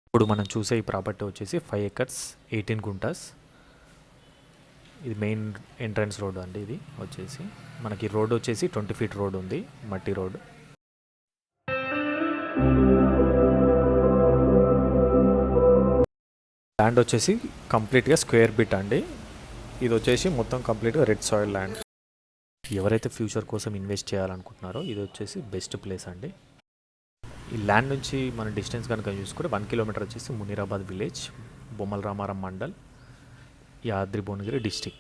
ఇప్పుడు మనం చూసే ఈ ప్రాపర్టీ వచ్చేసి 5 ఎకర్స్ 18 గుంటాస్. ఇది మెయిన్ ఎంట్రన్స్ రోడ్ అండి. ఇది వచ్చేసి మనకి రోడ్ వచ్చేసి 20 ఫీట్ రోడ్ ఉంది, మట్టి రోడ్. ల్యాండ్ వచ్చేసి కంప్లీట్గా స్క్వేర్ బిట్ అండి. ఇది వచ్చేసి మొత్తం కంప్లీట్గా రెడ్ సాయిల్ ల్యాండ్. ఎవరైతే ఫ్యూచర్ కోసం ఇన్వెస్ట్ చేయాలనుకుంటున్నారో ఇది వచ్చేసి బెస్ట్ ప్లేస్ అండి. ఈ ల్యాండ్ నుంచి మన డిస్టెన్స్ కనుక చూసుకుంటే 1 కిలోమీటర్ వచ్చేసి మునీరాబాద్ విలేజ్, బొమ్మల రామారం మండల్, యాదాద్రి భువనగిరి డిస్టిక్.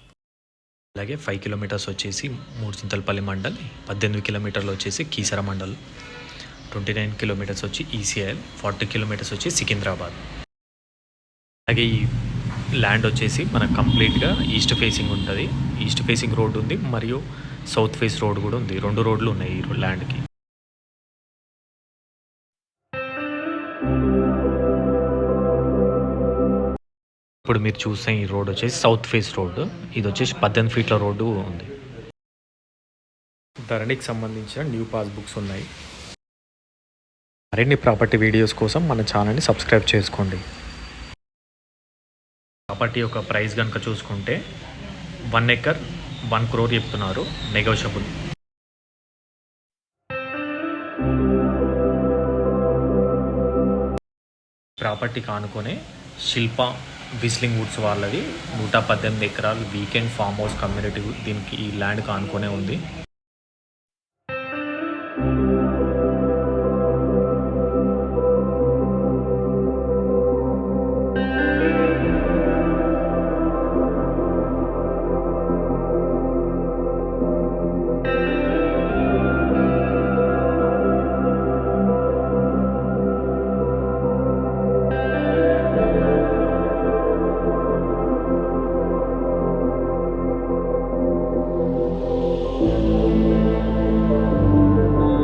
అలాగే 5 కిలోమీటర్స్ వచ్చేసి మూడుచింతలపల్లి మండల్, 18 కిలోమీటర్లు వచ్చేసి కీసర మండల్, 29 కిలోమీటర్స్ వచ్చి ఈసీఐఎల్, 40 కిలోమీటర్స్ వచ్చి సికింద్రాబాద్. అలాగే ఈ ల్యాండ్ వచ్చేసి మనకు కంప్లీట్గా ఈస్ట్ ఫేసింగ్ ఉంటుంది. ఈస్ట్ ఫేసింగ్ రోడ్ ఉంది మరియు సౌత్ ఫేస్ రోడ్ కూడా ఉంది. 2 రోడ్లు ఉన్నాయి ఈ ల్యాండ్కి. ఇప్పుడు మీరు చూసే ఈ రోడ్ వచ్చేసి సౌత్ ఫేస్ రోడ్. ఇది వచ్చేసి 18 ఫీట్ల రోడ్డు ఉంది. ధరణికి సంబంధించిన న్యూ పాస్బుక్స్ ఉన్నాయి. మరిన్ని ప్రాపర్టీ వీడియోస్ కోసం మన ఛానల్ని సబ్స్క్రైబ్ చేసుకోండి. ప్రాపర్టీ యొక్క ప్రైస్ కనుక చూసుకుంటే 1 ఎకర్ 1 crore చెప్తున్నారు, నెగోషియబుల్. ప్రాపర్టీ కానుకొనే శిల్ప విస్లింగ్ వుడ్స్ వాళ్ళది 118 ఎకరాలు వీకెండ్ ఫామ్ హౌస్ కమ్యూనిటీ దీనికి ఈ ల్యాండ్ కానుకొనే ఉంది.